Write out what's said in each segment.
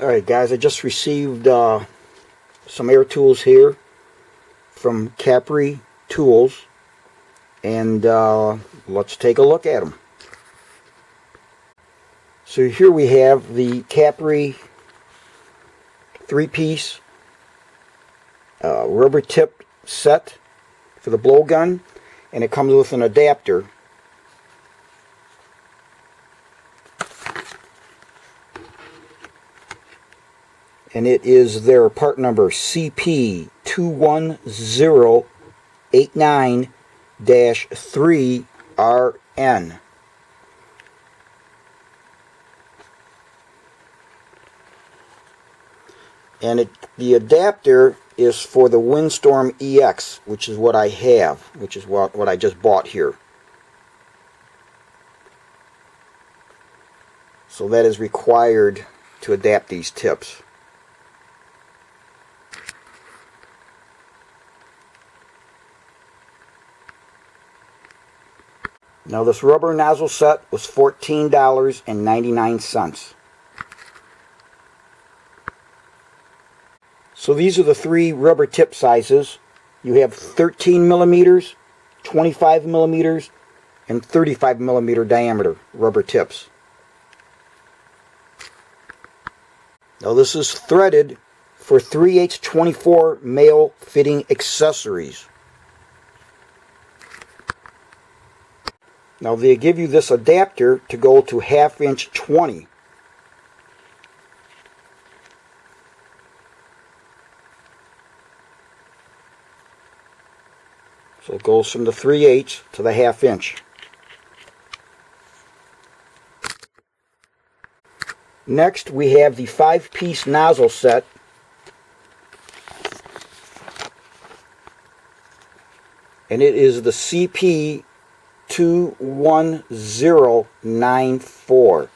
Alright guys, I just received some air tools here from Capri Tools, and let's take a look at them. So here we have the Capri 3-piece rubber tip set for the blowgun, and it comes with an adapter. And it is their part number CP21350MT-3RN. And the adapter is for the Windstorm EX, which is what I have, which is what I just bought here. So that is required to adapt these tips. Now this rubber nozzle set was $14.99. So these are the three rubber tip sizes. You have 13 millimeters, 25 millimeters, and 35 millimeter diameter rubber tips. Now this is threaded for 3/8 24 male fitting accessories. Now they give you this adapter to go to 1/2 inch 20. So it goes from the 3/8 to the 1/2 inch. Next we have the 5-piece nozzle set. And it is the CP21350MT.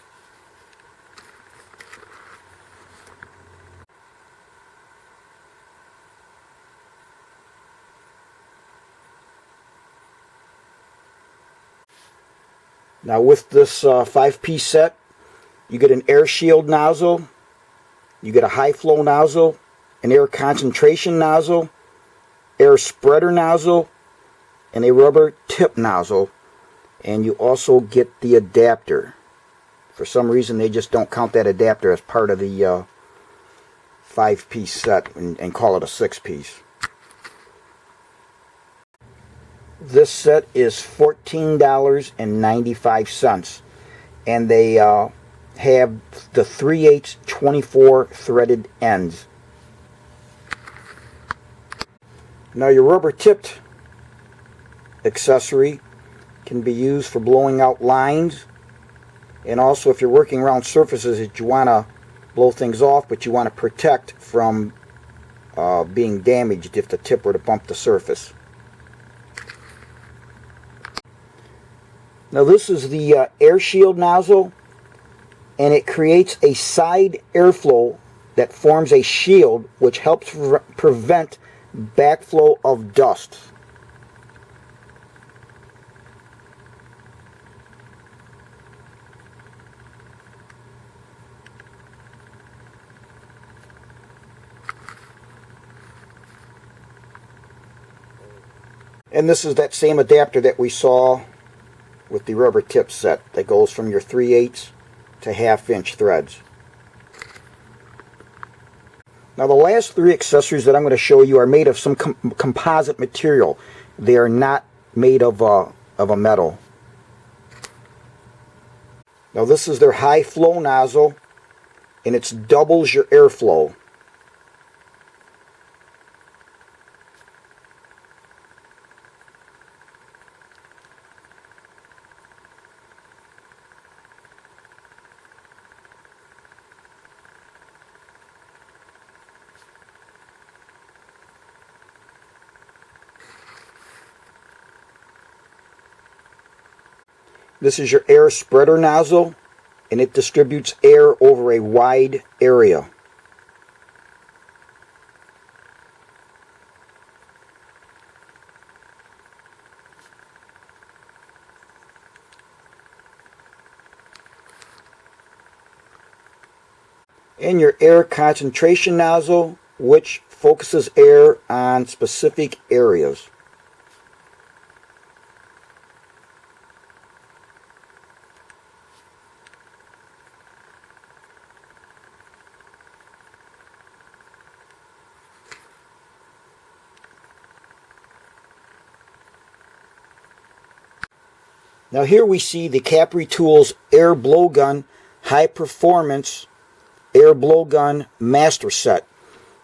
Now with this 5-piece set, you get an air shield nozzle, you get a high flow nozzle, an air concentration nozzle, air spreader nozzle, and a rubber tip nozzle, and you also get the adapter. For some reason they just don't count that adapter as part of the 5-piece set and call it a 6-piece. This set is $14.95, and they have the 3/8 24 threaded ends. Now your rubber tipped accessory can be used for blowing out lines, and also if you're working around surfaces that you want to blow things off but you want to protect from being damaged if the tip were to bump the surface. Now this is the air shield nozzle, and it creates a side airflow that forms a shield which helps prevent backflow of dust. And this is that same adapter that we saw with the rubber tip set that goes from your 3/8 to 1/2 inch threads. Now the last three accessories that I'm going to show you are made of some composite material. They are not made of a metal. Now this is their high flow nozzle, and it doubles your airflow. This is your air spreader nozzle, and it distributes air over a wide area. and your air concentration nozzle, which focuses air on specific areas. Now here we see the Capri Tools Air Blowgun High Performance Air Blowgun Master Set.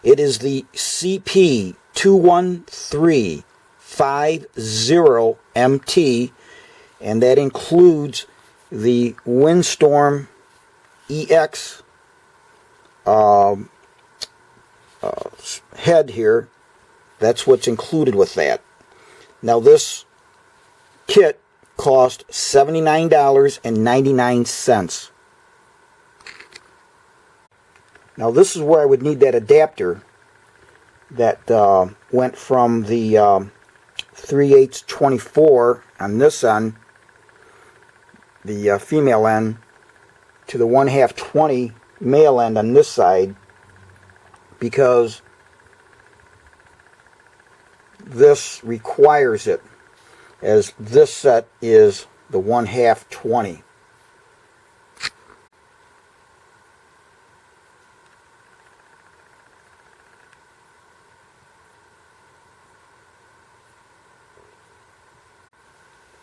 It is the CP21350MT, and that includes the Windstorm EX head here. That's what's included with that. Now this kit cost $79.99. Now this is where I would need that adapter that went from the 3/8 24 on this end, the female end, to the 1/2 20 male end on this side, because this requires it, as this set is the 1/2 20.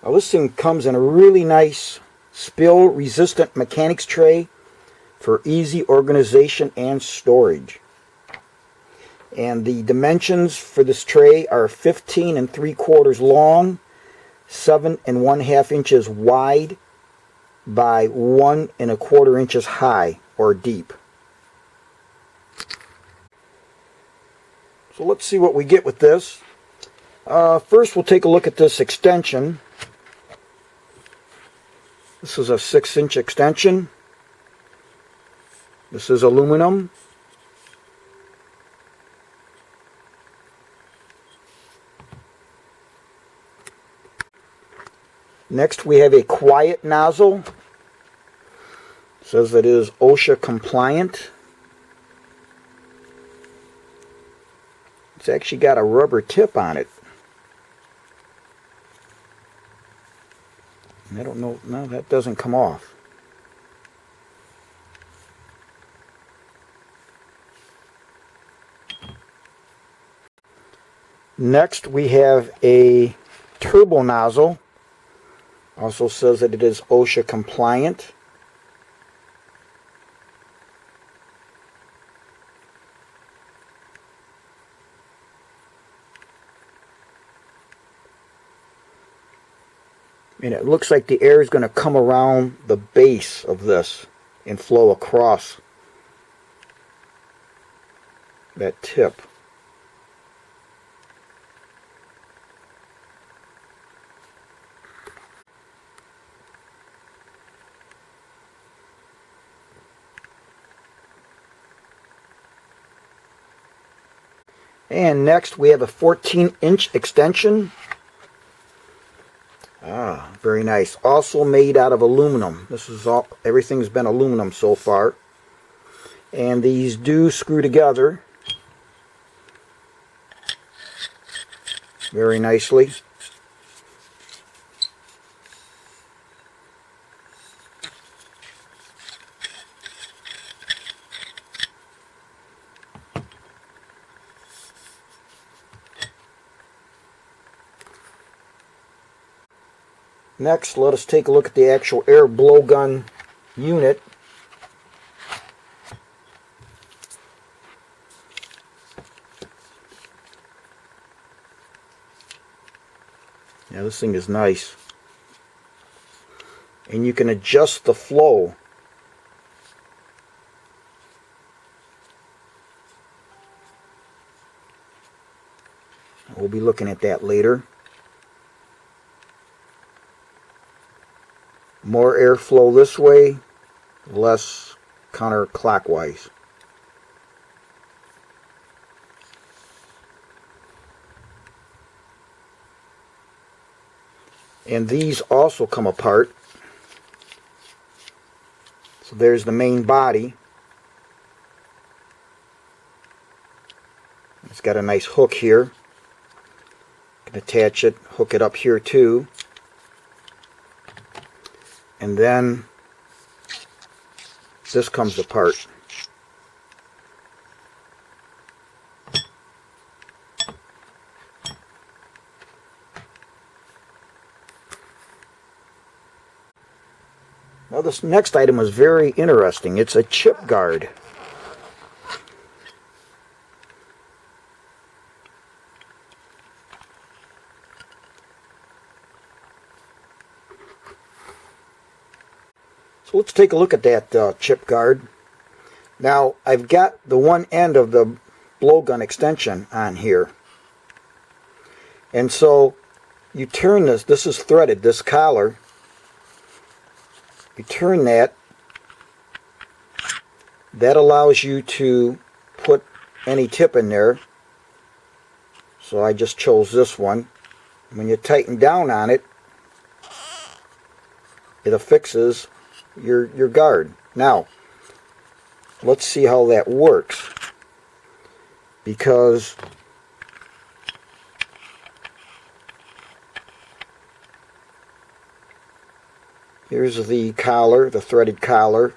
Now this thing comes in a really nice spill resistant mechanics tray for easy organization and storage. And the dimensions for this tray are 15 3/4 long, 7 1/2 inches wide by 1 1/4 inches high or deep. So let's see what we get with this. First we'll take a look at this extension. This is a 6-inch extension. This is aluminum. Next we have a quiet nozzle. It says it is OSHA compliant. It's actually got a rubber tip on it. I don't know, no, that doesn't come off. Next we have a turbo nozzle. Also says that it is OSHA compliant. And it looks like the air is going to come around the base of this and flow across that tip. And next we have a 14-inch extension. Very nice. Also made out of aluminum. This is all, everything's been aluminum so far. And these do screw together very nicely. Next, let us take a look at the actual air blowgun unit. Now this thing is nice. And you can adjust the flow. We'll be looking at that later. More airflow this way, less counterclockwise. And these also come apart. So there's the main body. It's got a nice hook here. You can attach it, hook it up here too. And then this comes apart. Now this next item is very interesting. It's a chip guard. So let's take a look at that chip guard. Now I've got the one end of the blowgun extension on here. And so you turn this is threaded, this collar. You turn that. That allows you to put any tip in there. So I just chose this one. When you tighten down on it, it affixes your guard. Now, let's see how that works. Because here's the collar, the threaded collar.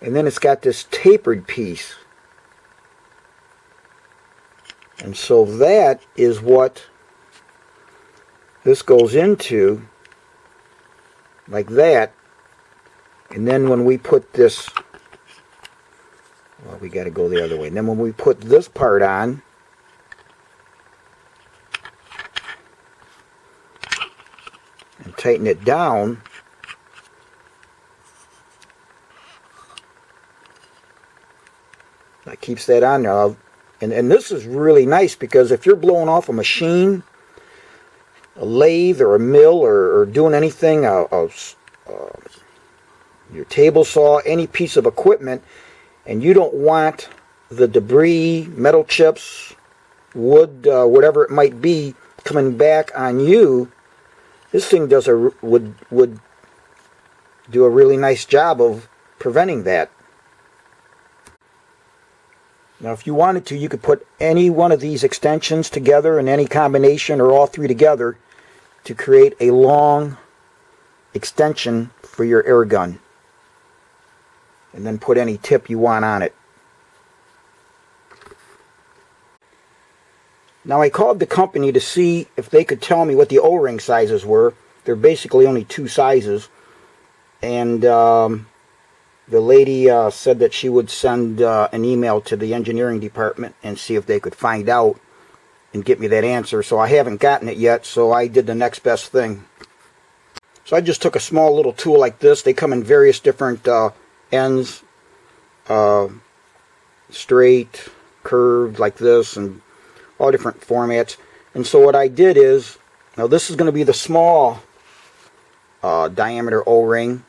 And then it's got this tapered piece. And so that is what this goes into, like that. And then when we put this, well, we got to go the other way. And then when we put this part on, and tighten it down, that keeps that on there. And this is really nice because if you're blowing off a machine, a lathe or a mill, or doing anything, your table saw, any piece of equipment, and you don't want the debris, metal chips, wood, whatever it might be, coming back on you, this thing would do a really nice job of preventing that. Now if you wanted to, you could put any one of these extensions together in any combination, or all three together, to create a long extension for your air gun. And then put any tip you want on it. Now I called the company to see if they could tell me what the O-ring sizes were. They're basically only two sizes. And the lady said that she would send an email to the engineering department and see if they could find out and get me that answer. So I haven't gotten it yet, so I did the next best thing. So I just took a small little tool like this. They come in various different ends, straight, curved like this, and all different formats. And so what I did is, now this is going to be the small diameter O-ring,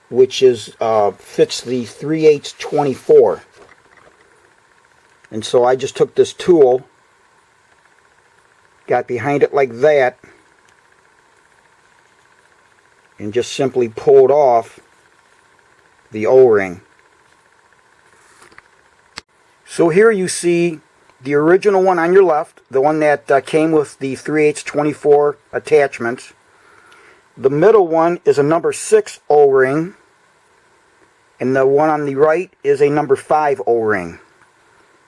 which is fits the 3/8 24. And so I just took this tool, got behind it like that, and just simply pulled off the O-ring. So here you see the original one on your left, the one that came with the 3/8 24 attachments. The middle one is a number 6 O-ring, and the one on the right is a number 5 O-ring.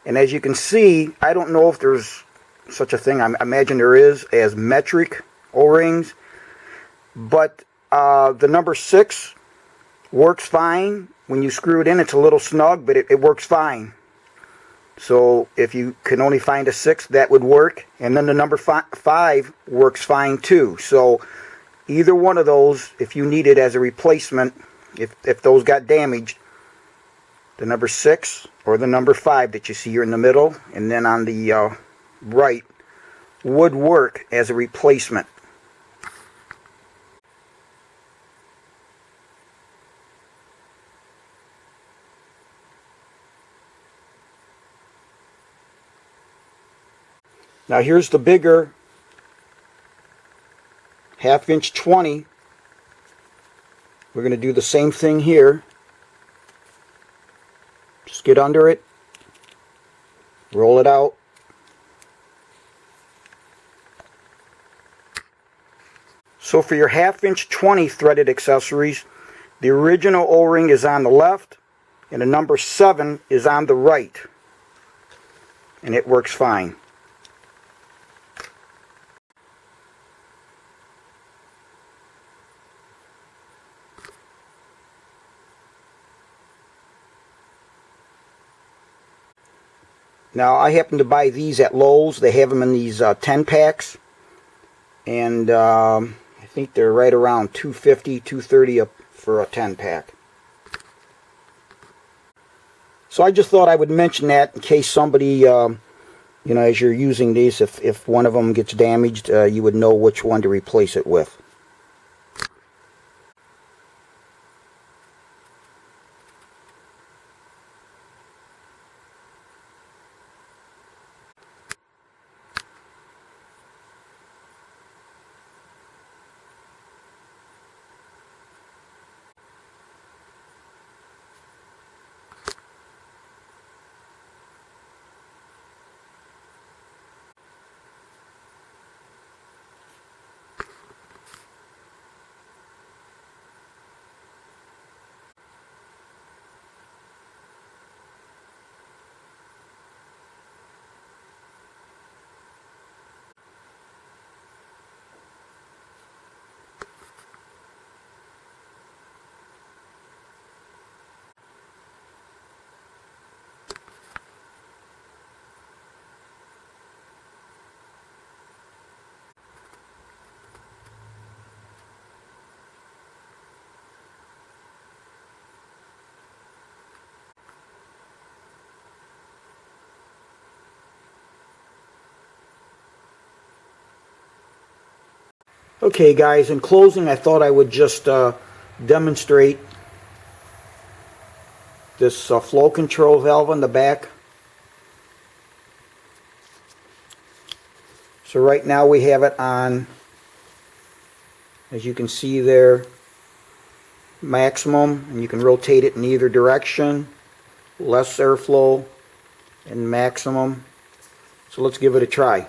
And as you can see, I don't know if there's such a thing, I imagine there is, as metric O-rings, but the number 6 works fine. When you screw it in, it's a little snug, but it works fine. So if you can only find a 6, that would work. And then the number 5 works fine too. So either one of those, if you need it as a replacement, if those got damaged, the number 6 or the number 5 that you see here in the middle, and then on the right, would work as a replacement. Now here's the bigger 1/2 inch 20. We're going to do the same thing here. Just get under it, roll it out. So for your 1/2" 20 threaded accessories, the original O-ring is on the left and the number 7 is on the right, and it works fine. Now I happen to buy these at Lowe's. They have them in these 10 packs, and I think they're right around $2.50, $2.30 for a 10 pack. So I just thought I would mention that in case somebody, you know, as you're using these, if one of them gets damaged, you would know which one to replace it with. Okay guys, in closing I thought I would just demonstrate this flow control valve on the back. So right now we have it on, as you can see there, maximum, and you can rotate it in either direction, less airflow, and maximum. So let's give it a try.